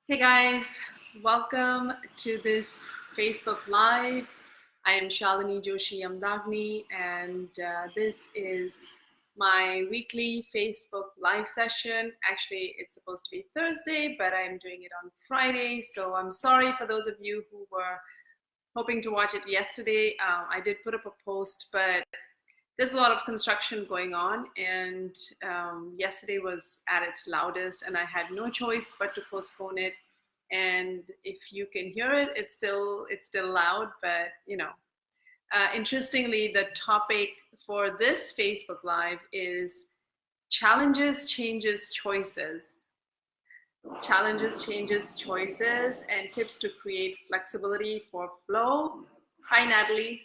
Hey guys, welcome to this Facebook Live. I am Shalini Joshi Amdagni, and this is my weekly Facebook Live session. Actually, it's supposed to be Thursday, but I'm doing it on Friday. So I'm sorry for those of you who were hoping to watch it yesterday. I did put up a post, but there's a lot of construction going on, and yesterday was at its loudest, and I had no choice but to postpone it. And if you can hear it, it's still loud, but interestingly, the topic for this Facebook Live is challenges, changes, choices. Challenges, changes, choices, and tips to create flexibility for flow. Hi, Natalie.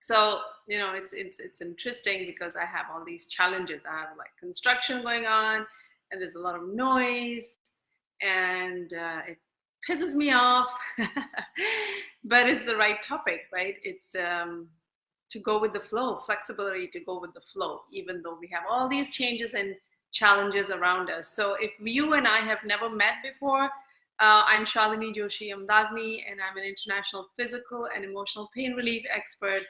So it's interesting because I have all these challenges. I have like construction going on, and there's a lot of noise, and it pisses me off. But it's the right topic, right? It's to go with the flow, flexibility to go with the flow, even though we have all these changes and challenges around us. So if you and I have never met before, I'm Shalini Joshi Amdagni, and I'm an international physical and emotional pain relief expert.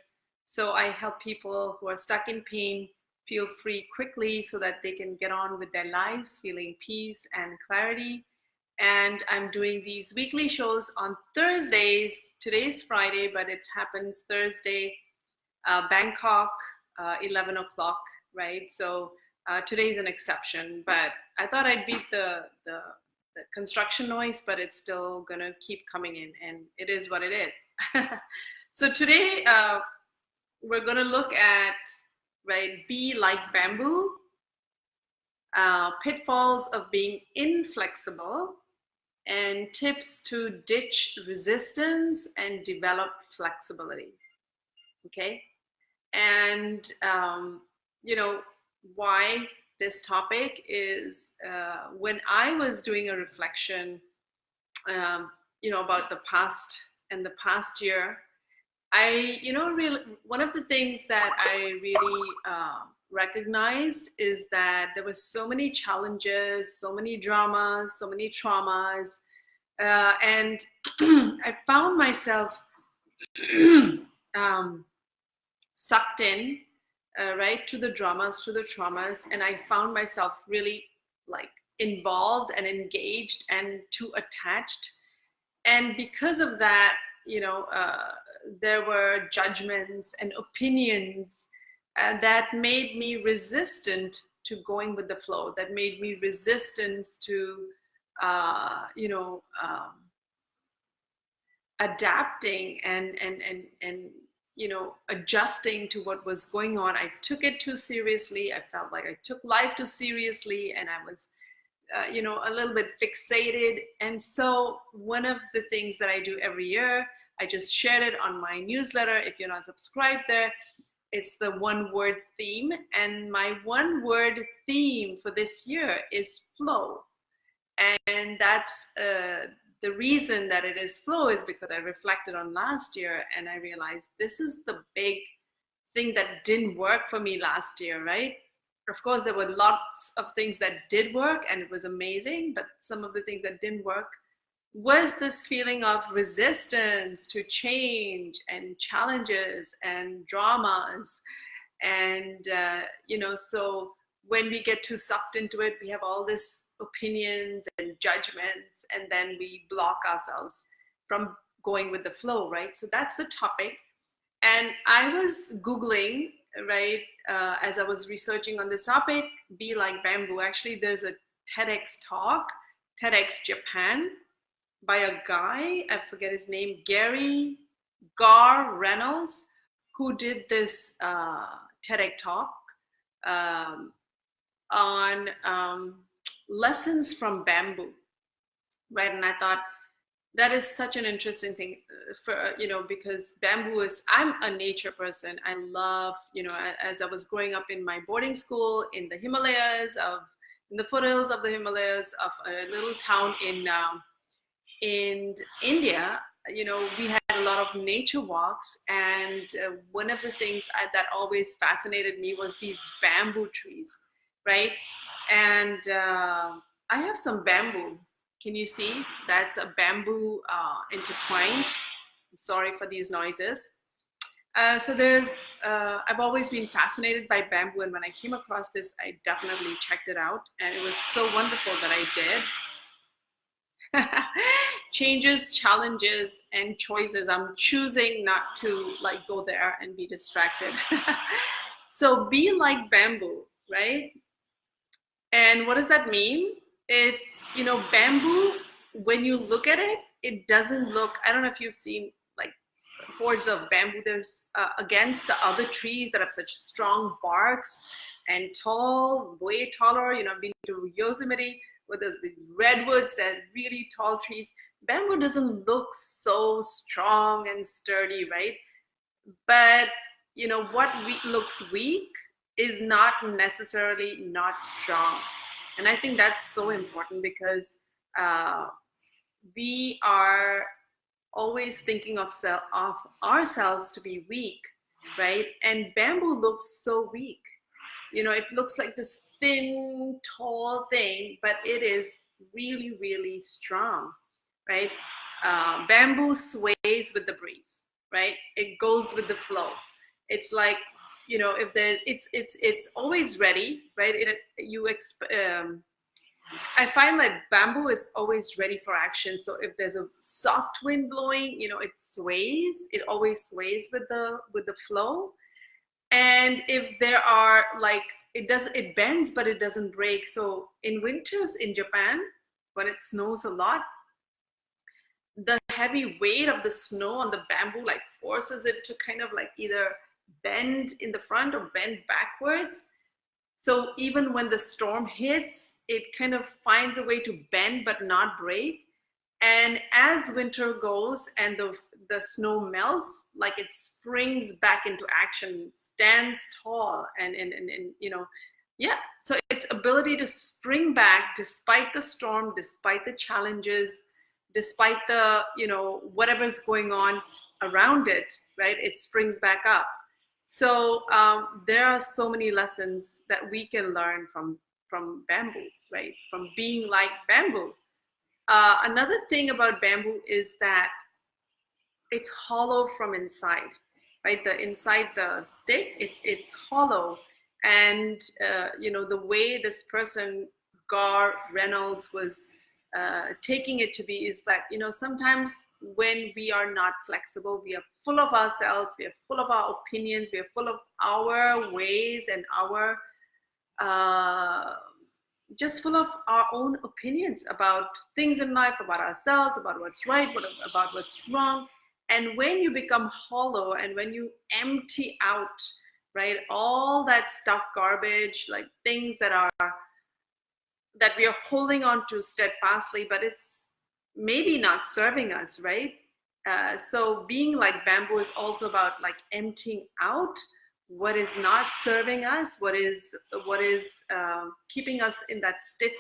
So I help people who are stuck in pain feel free quickly so that they can get on with their lives, feeling peace and clarity. And I'm doing these weekly shows on Thursdays. Today's Friday, but it happens Thursday, Bangkok, 11 o'clock, right? So today's an exception, but I thought I'd beat the construction noise, but it's still gonna keep coming in, and it is what it is. So today, we're going to look at, right, be like bamboo, pitfalls of being inflexible, and tips to ditch resistance and develop flexibility. Okay. And, why this topic is when I was doing a reflection, about the past and the past year, one of the things that I really recognized is that there was so many challenges, so many dramas, so many traumas, and I found myself sucked in, right, to the dramas, to the traumas, and I found myself really like involved and engaged and too attached, and because of that, there were judgments and opinions that made me resistant to going with the flow, that made me resistant to, adapting and adjusting to what was going on. I took it too seriously. I felt like I took life too seriously, and I was a little bit fixated. And so one of the things that I do every year, I just shared it on my newsletter. If you're not subscribed there, it's the one word theme. And my one word theme for this year is flow. And that's the reason that it is flow is because I reflected on last year and I realized this is the big thing that didn't work for me last year, right? Of course, there were lots of things that did work and it was amazing, but some of the things that didn't work was this feeling of resistance to change and challenges and dramas. And, so when we get too sucked into it, we have all these opinions and judgments, and then we block ourselves from going with the flow, right? So that's the topic. And I was Googling, right, as I was researching on this topic, be like bamboo. Actually, there's a TEDx talk, TEDx Japan, by a guy, I forget his name, Gary Gar Reynolds, who did this TEDx talk on lessons from bamboo, right? And I thought, that is such an interesting thing for, because bamboo is, I'm a nature person. I love, as I was growing up in my boarding school in the Himalayas, in the foothills of the Himalayas of a little town in India, we had a lot of nature walks. And one of the things that always fascinated me was these bamboo trees, right? And I have some bamboo Can you see? That's a bamboo intertwined. I'm sorry for these noises. So I've always been fascinated by bamboo, and when I came across this, I definitely checked it out, and it was so wonderful that I did. Changes, challenges, and choices. I'm choosing not to like go there and be distracted. So be like bamboo, right? And what does that mean? It's, bamboo, when you look at it, it doesn't look, I don't know if you've seen like hordes of bamboo. There's against the other trees that have such strong barks and tall, way taller. I've been to Yosemite where there's these redwoods, that really tall trees. Bamboo doesn't look so strong and sturdy, right? But what looks weak is not necessarily not strong. And I think that's so important, because we are always thinking of ourselves to be weak, right? And bamboo looks so weak. It looks like this thin, tall thing, but it is really, really strong, right? Bamboo sways with the breeze, right? It goes with the flow. It's like, if there, it's always ready, right? I find that bamboo is always ready for action. So if there's a soft wind blowing, it sways. It always sways with the flow. And if there are it bends, but it doesn't break. So in winters in Japan, when it snows a lot, the heavy weight of the snow on the bamboo forces it to kind of either bend in the front or bend backwards. So even when the storm hits, it kind of finds a way to bend but not break. And as winter goes and the snow melts, it springs back into action, stands tall, and yeah. So its ability to spring back despite the storm, despite the challenges, despite the whatever's going on around it, right? It springs back up. So there are so many lessons that we can learn from bamboo, right? From being like bamboo. Another thing about bamboo is that it's hollow from inside, right? Inside the stick, it's hollow. And the way this person, Gar Reynolds, was taking it to be is that sometimes when we are not flexible, we are full of ourselves, we are full of our opinions, we are full of our ways and our just full of our own opinions about things in life, about ourselves, about what's right, about what's wrong. And when you become hollow and when you empty out, right, all that stuff, garbage, things that we are holding on to steadfastly, but it's maybe not serving us, right? So being like bamboo is also about emptying out what is not serving us, what is keeping us in that stiff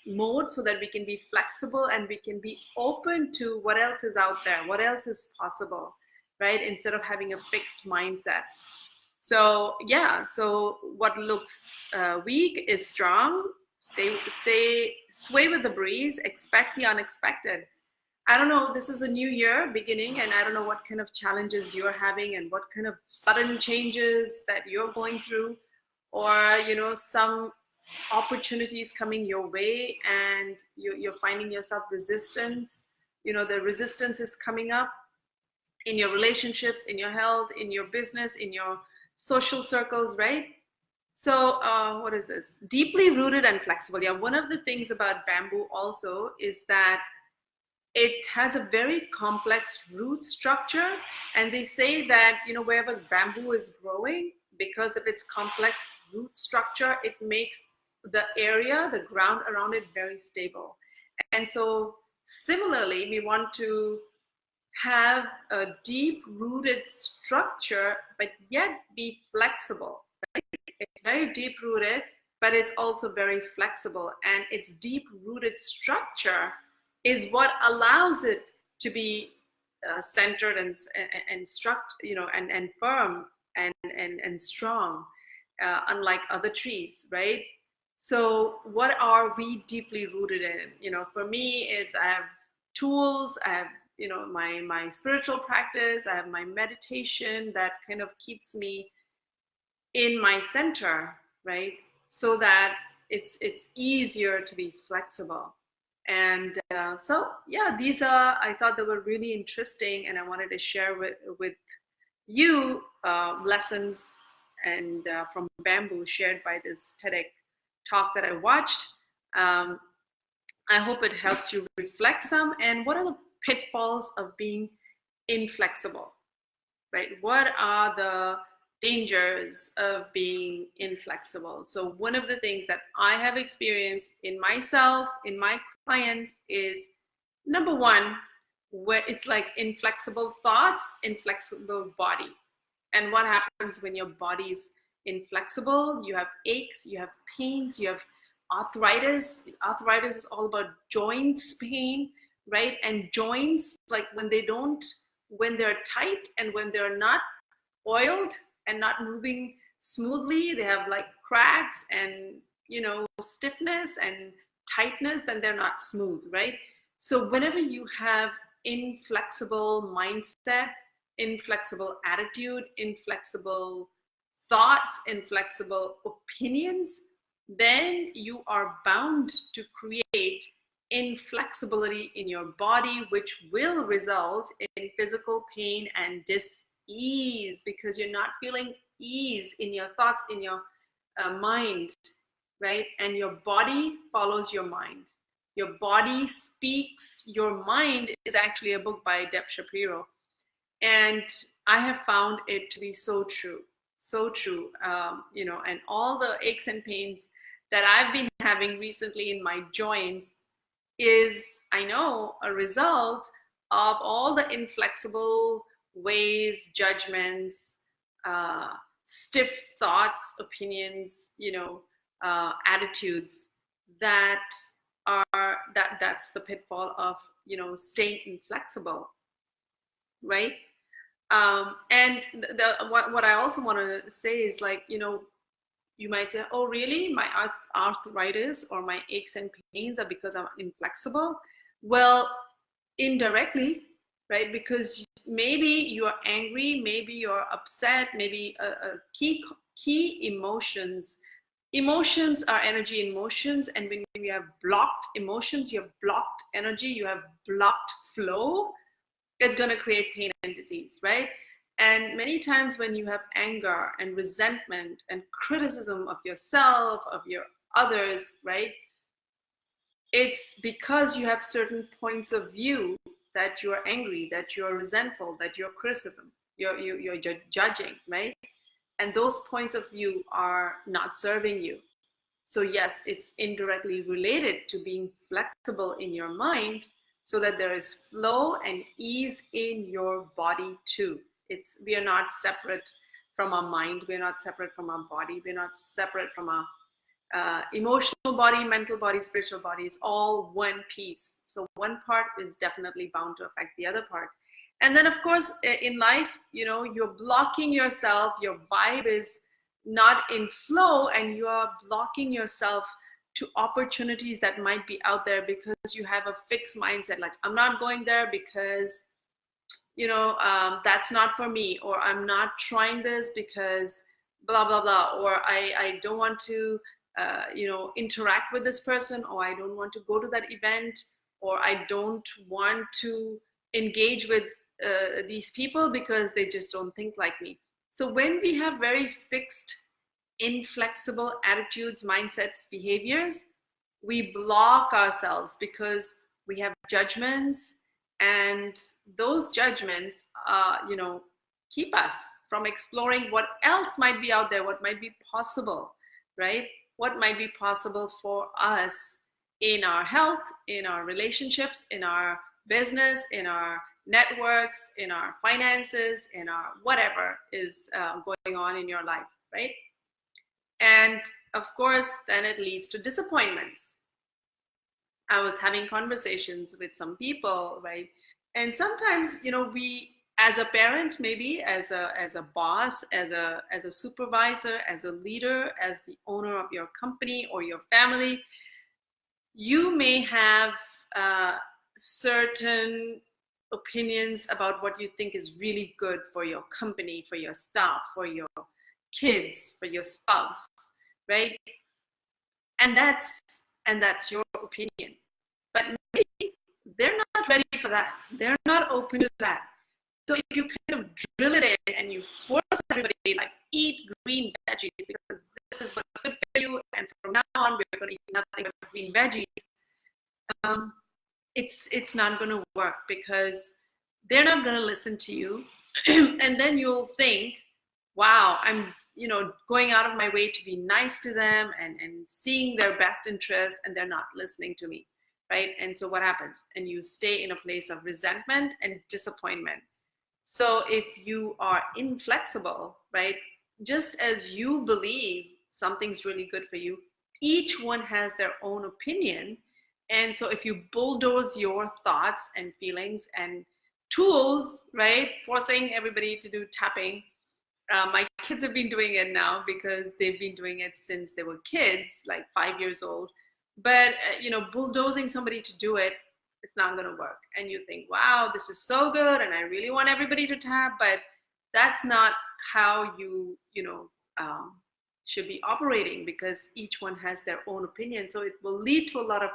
mode, so that we can be flexible and we can be open to what else is out there, what else is possible, right? Instead of having a fixed mindset. So yeah, so what looks weak is strong. Sway with the breeze, expect the unexpected. I don't know, this is a new year beginning, and I don't know what kind of challenges you're having and what kind of sudden changes that you're going through, or some opportunities coming your way and you're finding yourself resistance. The resistance is coming up in your relationships, in your health, in your business, in your social circles, right? So what is this? Deeply rooted and flexible. Yeah, one of the things about bamboo also is that it has a very complex root structure. And they say that, wherever bamboo is growing, because of its complex root structure, it makes the area, the ground around it, very stable. And so similarly, we want to have a deep rooted structure, but yet be flexible, right? It's very deep rooted, but it's also very flexible. And its deep rooted structure is what allows it to be centered and and firm and strong, unlike other trees, right? So what are we deeply rooted in? You know, for me, it's I have tools, I have, you know, my spiritual practice, I have my meditation that kind of keeps me in my center, right? So that it's easier to be flexible. And so yeah, these are, I thought they were really interesting, and I wanted to share with you lessons and from bamboo shared by this TEDx talk that I watched. Um, I hope it helps you reflect some. And what are the pitfalls of being inflexible, right? What are the dangers of being inflexible? So one of the things that I have experienced in myself, in my clients, is number one, where it's like inflexible thoughts, inflexible body. And what happens when your body is inflexible? You have aches, you have pains, you have arthritis. Arthritis is all about joints pain, right? And joints, like when they're tight and when they're not oiled and not moving smoothly, they have like cracks and, you know, stiffness and tightness, then they're not smooth, right? So whenever you have inflexible mindset, inflexible attitude, inflexible thoughts, inflexible opinions, then you are bound to create inflexibility in your body, which will result in physical pain and dis-ease, because you're not feeling ease in your thoughts, in your mind, right? And your body follows your mind. Your body speaks. Your mind is actually a book by Deb Shapiro. And I have found it to be so true, so true. You know, and all the aches and pains that I've been having recently in my joints is, I know, a result of all the inflexible ways, judgments, stiff thoughts, opinions, you know, attitudes that are that's the pitfall of, you know, staying inflexible, right? And what I also want to say is, like, you know, you might say, oh, really? My arthritis or my aches and pains are because I'm inflexible. Well, indirectly, right? Because maybe you're angry, maybe you're upset, maybe a key emotions. Emotions are energy in motions, and when you have blocked emotions, you have blocked energy, you have blocked flow, it's going to create pain and disease, right? And many times when you have anger and resentment and criticism of yourself, of your others, right? It's because you have certain points of view that you are angry, that you're resentful, that you're criticism, you're judging, right? And those points of view are not serving you. So yes, it's indirectly related to being flexible in your mind, so that there is flow and ease in your body too. We are not separate from our mind, we're not separate from our body, we're not separate from our emotional body, mental body, spiritual body. Is all one piece. So one part is definitely bound to affect the other part. And then of course in life, you know, you're blocking yourself, your vibe is not in flow, and you are blocking yourself to opportunities that might be out there because you have a fixed mindset, like, I'm not going there because, you know, that's not for me, or I'm not trying this because blah blah blah, or I don't want to you know, interact with this person, or I don't want to go to that event, or I don't want to engage with these people because they just don't think like me. So when we have very fixed, inflexible attitudes, mindsets, behaviors, we block ourselves because we have judgments, and those judgments, you know, keep us from exploring what else might be out there, what might be possible, right? What might be possible for us in our health, in our relationships, in our business, in our networks, in our finances, in our whatever is going on in your life, right? And of course, then it leads to disappointments. I was having conversations with some people, right? And sometimes, you know, we as a parent, maybe as a boss, as a supervisor, as a leader, as the owner of your company or your family, you may have certain opinions about what you think is really good for your company, for your staff, for your kids, for your spouse, right? And that's your opinion. But maybe they're not ready for that. They're not open to that. So if you kind of drill it in and you force everybody, like, eat green veggies because this is what's good for you, and from now on we're going to eat nothing but green veggies, it's not going to work, because they're not going to listen to you. And then you'll think, wow, I'm going out of my way to be nice to them and seeing their best interests, and they're not listening to me, right? And so what happens? And you stay in a place of resentment and disappointment. So if you are inflexible, right, just as you believe something's really good for you, each one has their own opinion. And so if you bulldoze your thoughts and feelings and tools, right, forcing everybody to do tapping. My kids have been doing it now because they've been doing it since they were kids, like 5 years old. But, bulldozing somebody to do it, it's not going to work. And you think, wow, this is so good, and I really want everybody to tap, but that's not how you should be operating, because each one has their own opinion. So it will lead to a lot of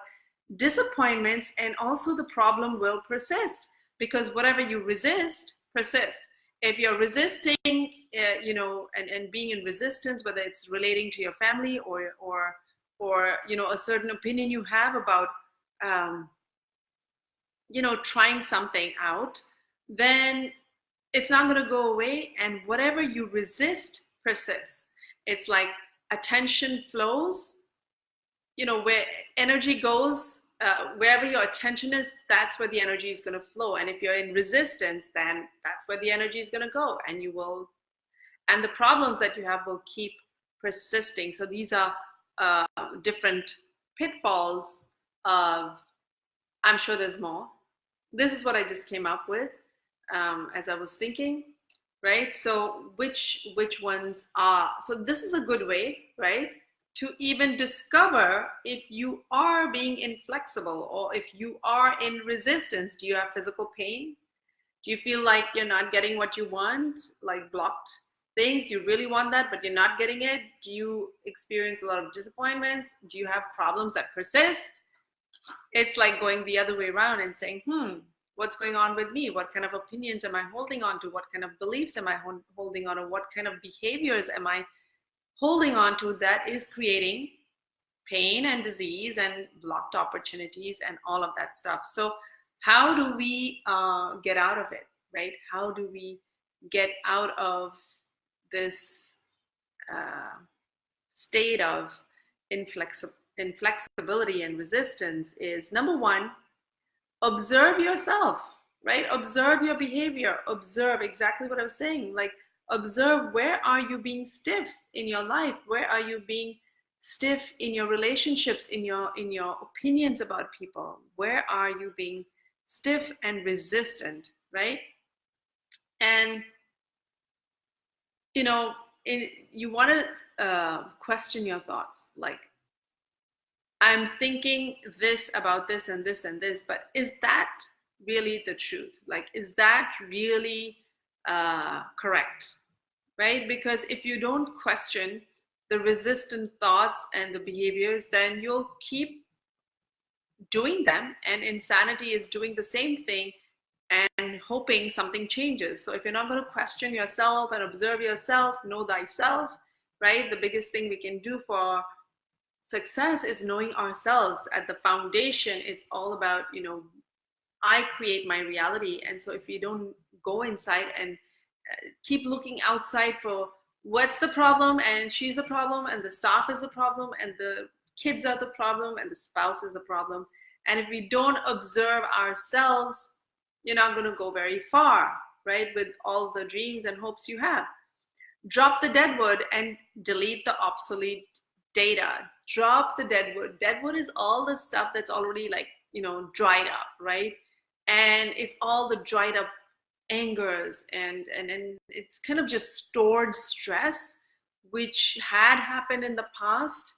disappointments, and also the problem will persist, because whatever you resist persists. If you're resisting, and being in resistance, whether it's relating to your family or a certain opinion you have about, trying something out, then it's not going to go away. And whatever you resist persists. It's like attention flows, where energy goes, wherever your attention is, that's where the energy is going to flow. And if you're in resistance, then that's where the energy is going to go, and the problems that you have will keep persisting. So these are different pitfalls of, I'm sure there's more. This is what I just came up with as I was thinking, right? So which ones are, so this is a good way, right, to even discover if you are being inflexible, or if you are in resistance. Do you have physical pain? Do you feel like you're not getting what you want, like blocked things? You really want that, but you're not getting it? Do you experience a lot of disappointments? Do you have problems that persist? It's like going the other way around and saying, what's going on with me? What kind of opinions am I holding on to? What kind of beliefs am I holding on to? What kind of behaviors am I holding on to that is creating pain and disease and blocked opportunities and all of that stuff? So how do we get out of it, right? How do we get out of this state of inflexibility and resistance? Is number one, observe yourself, right? Observe your behavior. Observe exactly what I was saying. Like, observe, where are you being stiff in your life? Where are you being stiff in your relationships, in your opinions about people? Where are you being stiff and resistant, right? And you want to question your thoughts, like, I'm thinking this about this and this and this, but is that really the truth? Like, is that really correct, right? Because if you don't question the resistant thoughts and the behaviors, then you'll keep doing them, and insanity is doing the same thing and hoping something changes. So if you're not going to question yourself and observe yourself, know thyself, right? The biggest thing we can do for success is knowing ourselves. At the foundation, it's all about, I create my reality. And so if you don't go inside and keep looking outside for what's the problem, and she's the problem, and the staff is the problem, and the kids are the problem, and the spouse is the problem, and if we don't observe ourselves, you're not going to go very far, right, with all the dreams and hopes you have. Drop the deadwood and delete the obsolete data. Drop the deadwood. Deadwood is all the stuff that's already, like, dried up, right? And it's all the dried up angers, and it's kind of just stored stress which had happened in the past,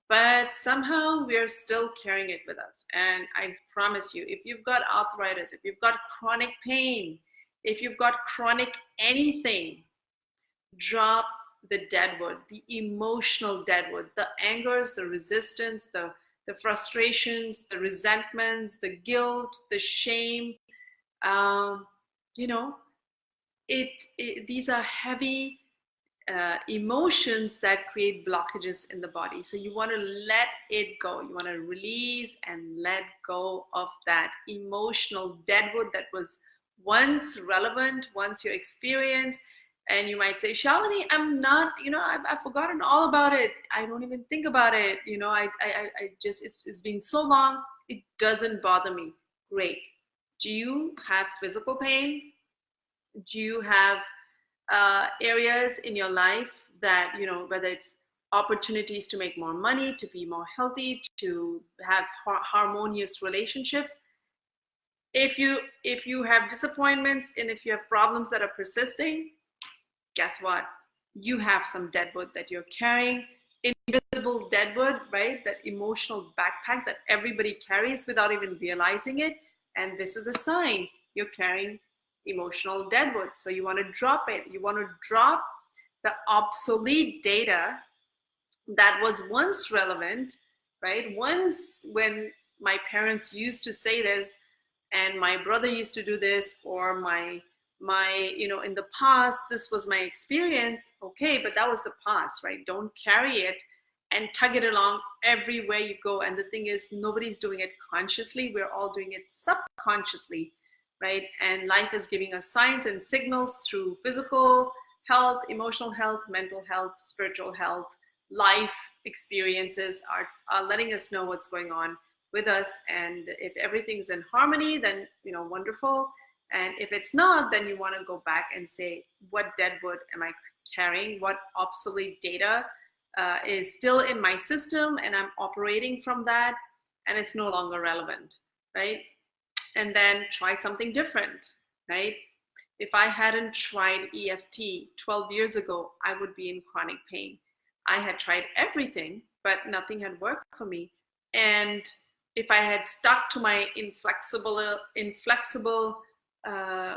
but somehow we're still carrying it with us. And I promise you, if you've got arthritis, if you've got chronic pain, if you've got chronic anything, drop the deadwood, the emotional deadwood, the angers, the resistance, the frustrations, the resentments, the guilt, the shame. You know, these are heavy emotions that create blockages in the body. So you want to let it go. You want to release and let go of that emotional deadwood that was once relevant, once your experience. And you might say, Shalini, I'm not, I've forgotten all about it. I don't even think about it. I just, it's been so long. It doesn't bother me. Great. Do you have physical pain? Do you have areas in your life that, whether it's opportunities to make more money, to be more healthy, to have harmonious relationships? If you have disappointments and if you have problems that are persisting, guess what? You have some deadwood that you're carrying, invisible deadwood, right? That emotional backpack that everybody carries without even realizing it. And this is a sign you're carrying emotional deadwood. So you want to drop it. You want to drop the obsolete data that was once relevant, right? Once, when my parents used to say this, and my brother used to do this, or my in the past, this was my experience. Okay, but that was the past, right? Don't carry it and tug it along everywhere you go. And the thing is, nobody's doing it consciously. We're all doing it subconsciously, right? And life is giving us signs and signals through physical health, emotional health, mental health, spiritual health. Life experiences are letting us know what's going on with us. And if everything's in harmony, then, wonderful. And if it's not, then you want to go back and say, what deadwood am I carrying? What obsolete data is still in my system, and I'm operating from that, and it's no longer relevant, right? And then try something different, right? If I hadn't tried EFT 12 years ago, I would be in chronic pain. I had tried everything, but nothing had worked for me. And if I had stuck to my inflexible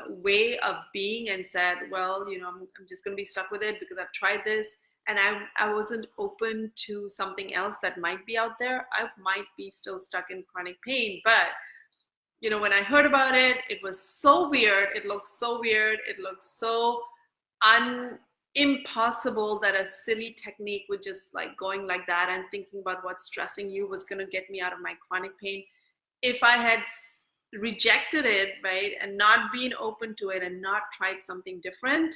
way of being and said, well, I'm just going to be stuck with it because I've tried this, and I wasn't open to something else that might be out there, I might be still stuck in chronic pain. But when I heard about it, it was so weird. It looked so weird. It looked so impossible that a silly technique with just like going like that and thinking about what's stressing you was going to get me out of my chronic pain. If I had rejected it, right, and not been open to it and not tried something different,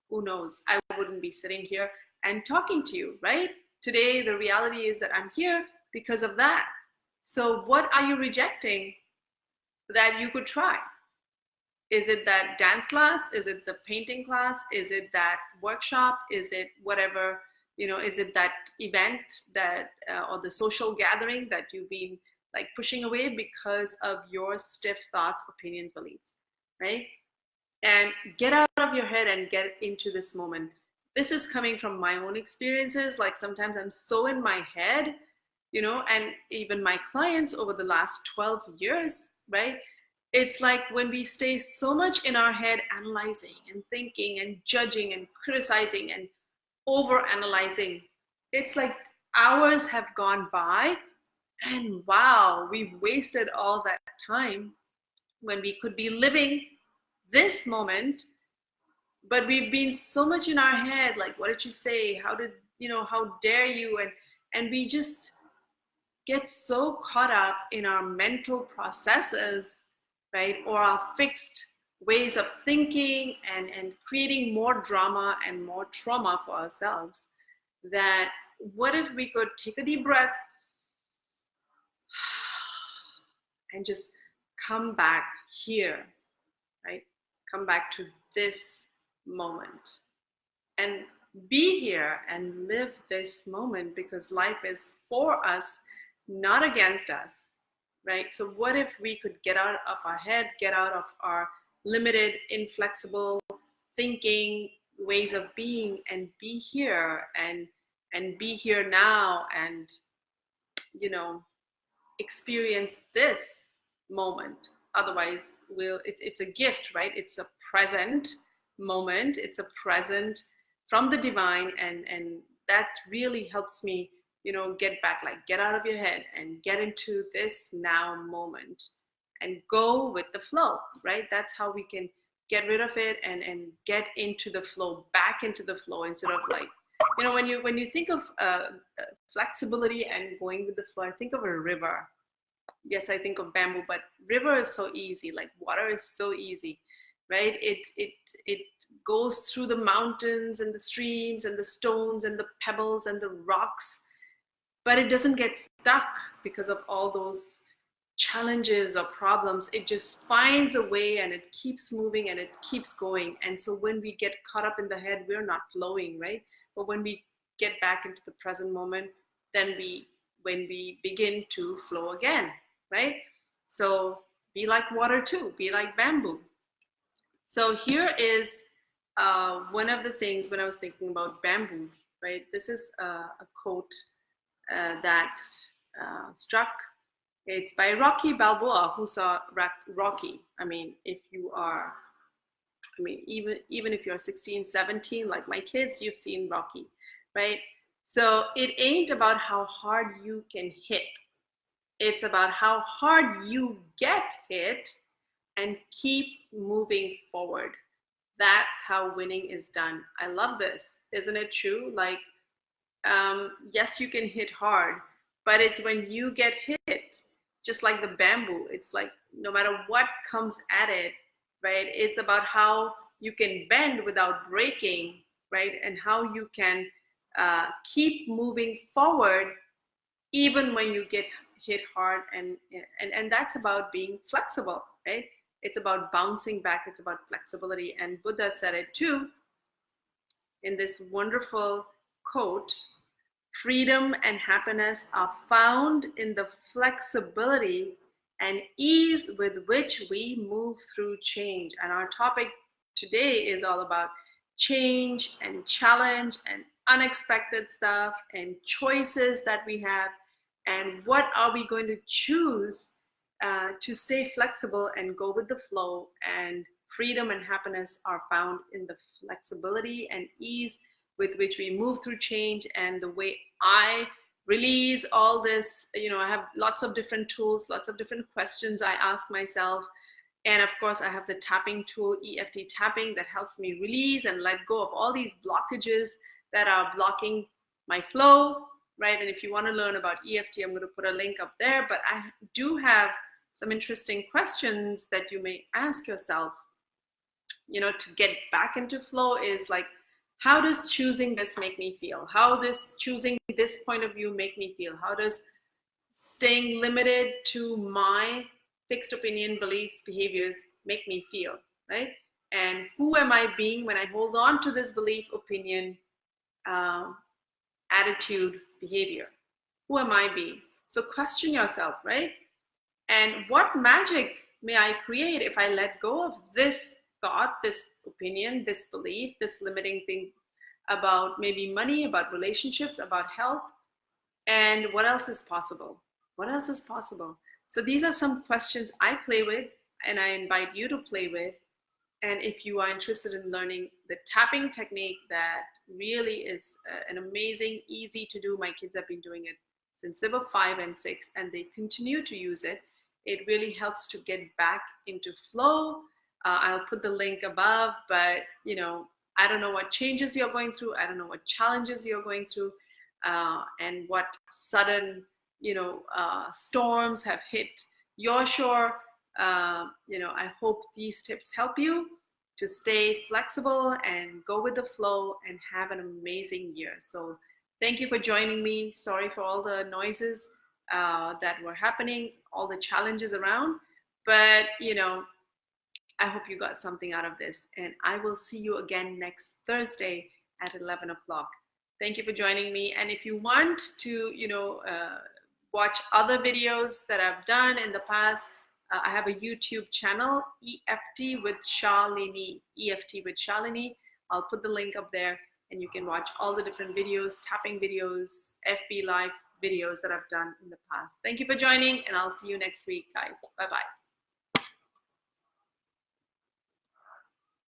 who knows? I wouldn't be sitting here and talking to you, right? Today, the reality is that I'm here because of that. So what are you rejecting that you could try? Is it that dance class? Is it the painting class? Is it that workshop? Is it whatever, is it that event that, or the social gathering that you've been like pushing away because of your stiff thoughts, opinions, beliefs, right? And get out of your head and get into this moment. This is coming from my own experiences. Like sometimes I'm so in my head, and even my clients over the last 12 years, right? It's like when we stay so much in our head, analyzing and thinking and judging and criticizing and over-analyzing, it's like hours have gone by, and wow, we've wasted all that time when we could be living this moment. But we've been so much in our head, like, what did you say? How dare you? And we just get so caught up in our mental processes, right? Or our fixed ways of thinking and creating more drama and more trauma for ourselves, that what if we could take a deep breath and just come back here, right? Come back to this moment and be here and live this moment, because life is for us, not against us, right? So what if we could get out of our head, get out of our limited, inflexible thinking, ways of being, and be here and be here now, and experience this moment. Otherwise, it's a gift, right? It's a present moment. It's a present from the divine, and that really helps me, get back, like get out of your head and get into this now moment and go with the flow, right? That's how we can get rid of it and get into the flow, back into the flow, instead of like, when you think of flexibility and going with the flow, I think of a river. Yes, I think of bamboo, but river is so easy. Like water is so easy, right? It goes through the mountains and the streams and the stones and the pebbles and the rocks, but it doesn't get stuck because of all those challenges or problems. It just finds a way and it keeps moving and it keeps going. And so when we get caught up in the head, we're not flowing, right? But when we get back into the present moment, then when we begin to flow again, right? So be like water too, be like bamboo. So here is one of the things when I was thinking about bamboo, right? This is a quote that struck. It's by Rocky Balboa, who saw Rocky. I mean, even if you're 16, 17, like my kids, you've seen Rocky, right? So it ain't about how hard you can hit. It's about how hard you get hit and keep moving forward. That's how winning is done. I love this. Isn't it true? Like, yes, you can hit hard, but it's when you get hit, just like the bamboo, it's like no matter what comes at it, right? It's about how you can bend without breaking, right? And how you can keep moving forward even when you get hit hard, and that's about being flexible, right? It's about bouncing back. It's about flexibility. And Buddha said it too in this wonderful quote: freedom and happiness are found in the flexibility and ease with which we move through change. And our topic today is all about change and challenge and unexpected stuff and choices that we have, and what are we going to choose to stay flexible and go with the flow. And freedom and happiness are found in the flexibility and ease with which we move through change. And the way I release all this, I have lots of different tools, lots of different questions I ask myself. And of course, I have the tapping tool, EFT tapping, that helps me release and let go of all these blockages that are blocking my flow, right? And if you want to learn about EFT, I'm going to put a link up there. But I do have some interesting questions that you may ask yourself, to get back into flow. Is like, how does choosing this make me feel? How does choosing this point of view make me feel? How does staying limited to my fixed opinion, beliefs, behaviors make me feel, right? And who am I being when I hold on to this belief, opinion, attitude, behavior? Who am I being? So question yourself, right? And what magic may I create if I let go of this thought, this opinion, this belief, this limiting thing about maybe money, about relationships, about health? And what else is possible? What else is possible? So these are some questions I play with, and I invite you to play with. And if you are interested in learning the tapping technique, that really is an amazing, easy to do. My kids have been doing it since they were 5 and 6, and they continue to use it. It really helps to get back into flow. I'll put the link above, but I don't know what changes you're going through. I don't know what challenges you're going through, and what sudden, storms have hit your shore. I hope these tips help you to stay flexible and go with the flow and have an amazing year. So thank you for joining me. Sorry for all the noises that were happening, all the challenges around, but I hope you got something out of this, and I will see you again next Thursday at 11 o'clock. Thank you for joining me. And if you want to, watch other videos that I've done in the past, I have a YouTube channel, EFT with Shalini, EFT with Shalini. I'll put the link up there and you can watch all the different videos, tapping videos, FB Live videos that I've done in the past. Thank you for joining and I'll see you next week, guys. Bye-bye.